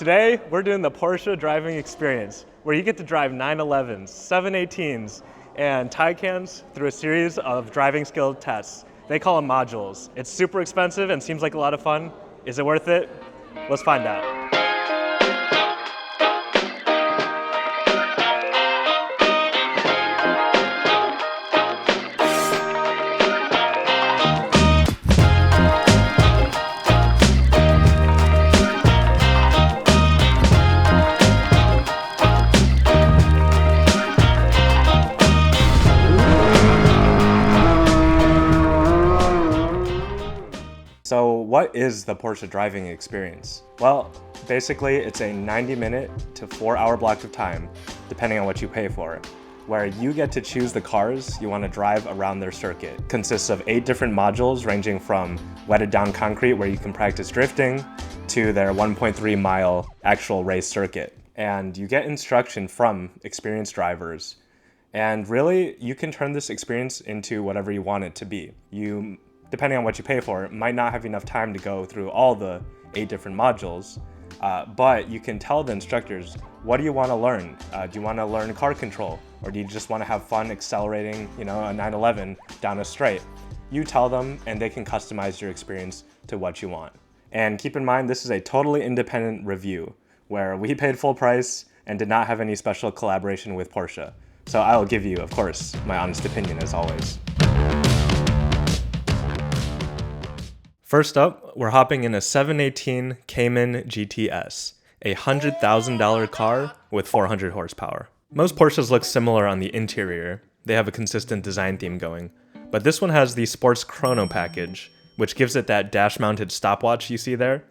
Today, we're doing the Porsche driving experience, where you get to drive 911s, 718s, and Taycans through a series of driving skill tests. They call them modules. It's super expensive and seems like a lot of fun. Is it worth it? Let's find out. So what is the Porsche driving experience? Well, basically it's a 90-minute to 4-hour block of time, depending on what you pay for, where you get to choose the cars you want to drive around their circuit. It consists of 8 different modules ranging from wetted down concrete where you can practice drifting to their 1.3 mile actual race circuit. And you get instruction from experienced drivers. And really, you can turn this experience into whatever you want it to be. Depending on what you pay for, might not have enough time to go through all the 8 different modules, but you can tell the instructors, what do you want to learn? Do you want to learn car control? Or do you just want to have fun accelerating, a 911 down a straight? You tell them and they can customize your experience to what you want. And keep in mind, this is a totally independent review where we paid full price and did not have any special collaboration with Porsche. So I will give you, of course, my honest opinion as always. First up, we're hopping in a 718 Cayman GTS, a $100,000 car with 400 horsepower. Most Porsches look similar on the interior. They have a consistent design theme going. But this one has the Sports Chrono package, which gives it that dash-mounted stopwatch you see there,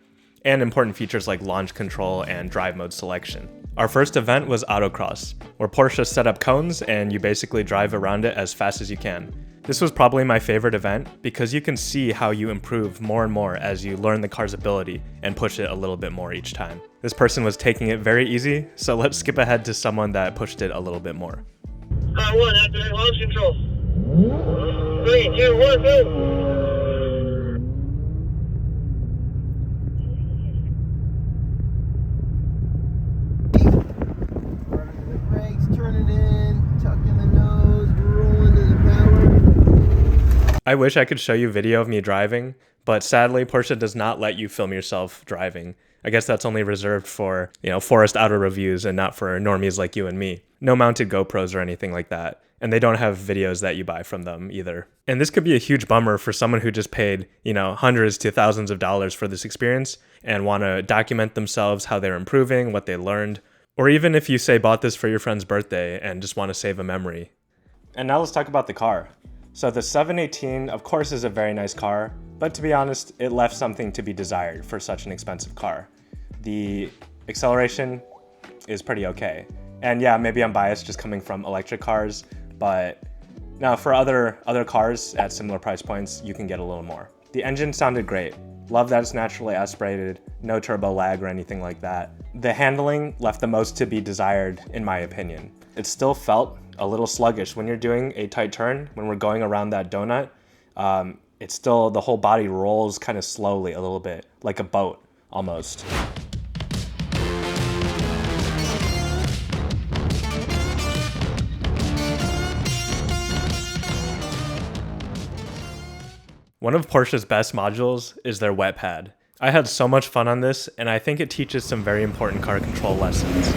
and important features like launch control and drive mode selection. Our first event was Autocross, where Porsche set up cones and you basically drive around it as fast as you can. This was probably my favorite event because you can see how you improve more and more as you learn the car's ability and push it a little bit more each time. This person was taking it very easy, so let's skip ahead to someone that pushed it a little bit more. Car 1, activate launch control. 3, 2, 1, go! I wish I could show you video of me driving, but sadly Porsche does not let you film yourself driving. I guess that's only reserved for, forest outer reviews and not for normies like you and me. No mounted GoPros or anything like that. And they don't have videos that you buy from them either. And this could be a huge bummer for someone who just paid, hundreds to thousands of dollars for this experience and want to document themselves, how they're improving, what they learned. Or even if you say bought this for your friend's birthday and just want to save a memory. And now let's talk about the car. So the 718, of course, is a very nice car, but to be honest, it left something to be desired for such an expensive car. The acceleration is pretty okay. And yeah, maybe I'm biased just coming from electric cars, but now for other cars at similar price points, you can get a little more. The engine sounded great. Love that it's naturally aspirated, no turbo lag or anything like that. The handling left the most to be desired, in my opinion. It still felt a little sluggish when you're doing a tight turn. When we're going around that donut, it's still, the whole body rolls kind of slowly a little bit, like a boat almost. One of Porsche's best modules is their wet pad. I had so much fun on this, and I think it teaches some very important car control lessons.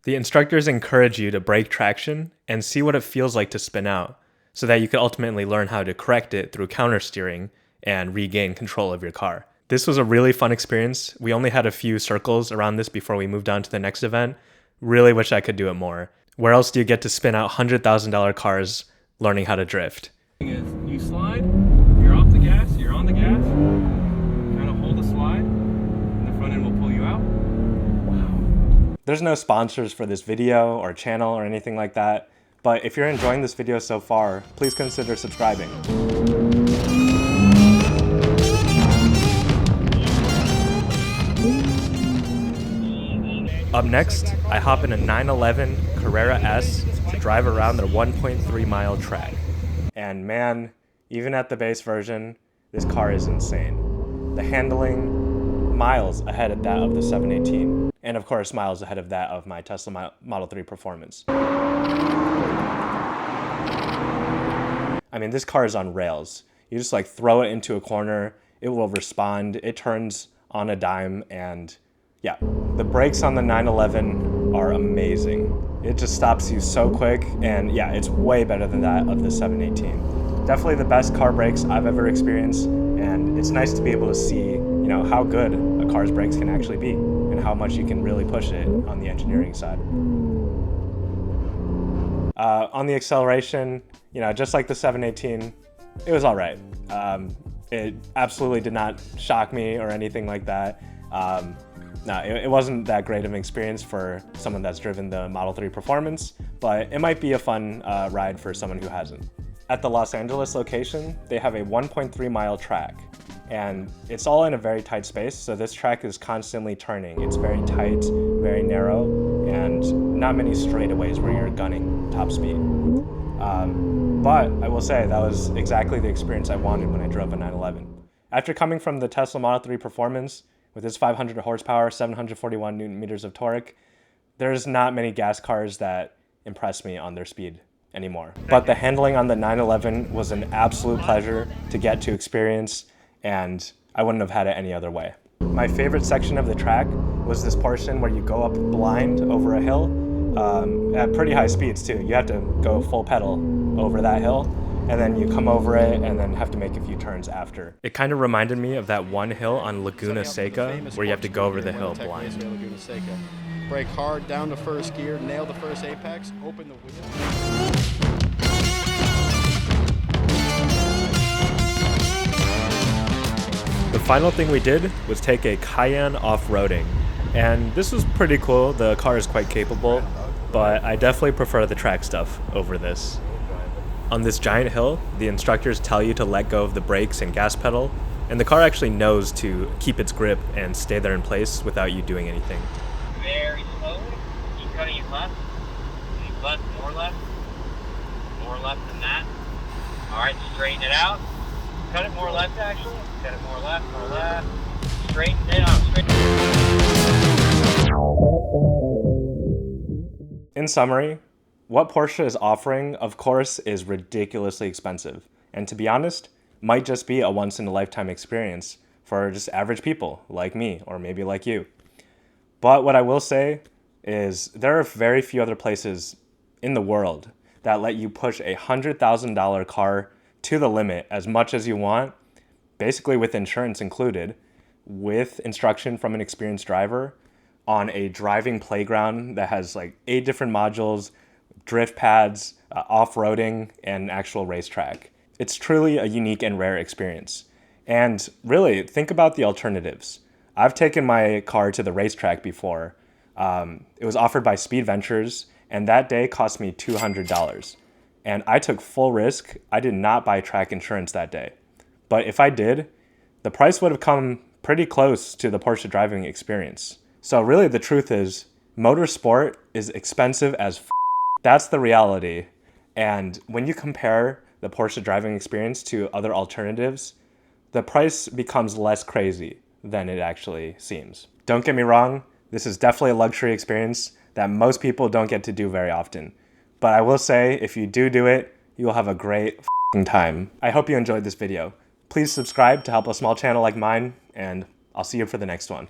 The instructors encourage you to break traction and see what it feels like to spin out, so that you can ultimately learn how to correct it through counter steering and regain control of your car. This was a really fun experience. We only had a few circles around this before we moved on to the next event. Really wish I could do it more. Where else do you get to spin out $100,000 cars learning how to drift? You slide, you're off the gas, you're on the gas, kind of hold the slide, and the front end will pull you out. Wow. There's no sponsors for this video or channel or anything like that, but if you're enjoying this video so far, please consider subscribing. Up next, I hop in a 911 Carrera S to drive around their 1.3 mile track. And man, Even at the base version, this car is insane. The handling, miles ahead of that of the 718. And of course, miles ahead of that of my Tesla Model 3 Performance. I mean, this car is on rails. You just like throw it into a corner, it will respond, it turns on a dime, and yeah. The brakes on the 911 are amazing. It just stops you so quick, and yeah, it's way better than that of the 718. Definitely the best car brakes I've ever experienced, and it's nice to be able to see, you know, how good a car's brakes can actually be, and how much you can really push it on the engineering side. On the acceleration, you know, just like the 718, it was all right. It absolutely did not shock me or anything like that. No, it wasn't that great of an experience for someone that's driven the Model 3 Performance, but it might be a fun ride for someone who hasn't. At the Los Angeles location, they have a 1.3 mile track, and it's all in a very tight space, so this track is constantly turning. It's very tight, very narrow, and not many straightaways where you're gunning top speed. But I will say that was exactly the experience I wanted when I drove a 911. After coming from the Tesla Model 3 Performance, with its 500 horsepower, 741 Newton meters of torque, there's not many gas cars that impress me on their speed anymore. But the handling on the 911 was an absolute pleasure to get to experience, and I wouldn't have had it any other way. My favorite section of the track was this portion where you go up blind over a hill at pretty high speeds too. You have to go full pedal over that hill, and then you come over it and then have to make a few turns after. It kind of reminded me of that one hill on Laguna Seca where you have to go over the hill blind. Brake hard down the first gear, nail the first apex, open the wheel. The final thing we did was take a Cayenne off-roading, and this was pretty cool. The car is quite capable, but I definitely prefer the track stuff over this. On this giant hill, the instructors tell you to let go of the brakes and gas pedal, and the car actually knows to keep its grip and stay there in place without you doing anything. Very slowly. Keep cutting it left. Keep left, more left. More left than that. Alright, straighten it out. Cut it more left actually. Cut it more left, more left. Straighten it out. In summary, what Porsche is offering, of course, is ridiculously expensive, and to be honest, might just be a once-in-a-lifetime experience for just average people like me, or maybe like you. But what I will say is there are very few other places in the world that let you push a $100,000 car to the limit as much as you want, basically with insurance included, with instruction from an experienced driver, on a driving playground that has like 8 different modules, drift pads, off-roading, and actual racetrack. It's truly a unique and rare experience. And really, think about the alternatives. I've taken my car to the racetrack before. It was offered by Speed Ventures, and that day cost me $200. And I took full risk. I did not buy track insurance that day. But if I did, the price would have come pretty close to the Porsche driving experience. So really the truth is, motorsport is expensive as f***. That's the reality. And when you compare the Porsche driving experience to other alternatives, the price becomes less crazy than it actually seems. Don't get me wrong, this is definitely a luxury experience that most people don't get to do very often. But I will say, if you do it, you will have a great f***ing time. I hope you enjoyed this video. Please subscribe to help a small channel like mine, and I'll see you for the next one.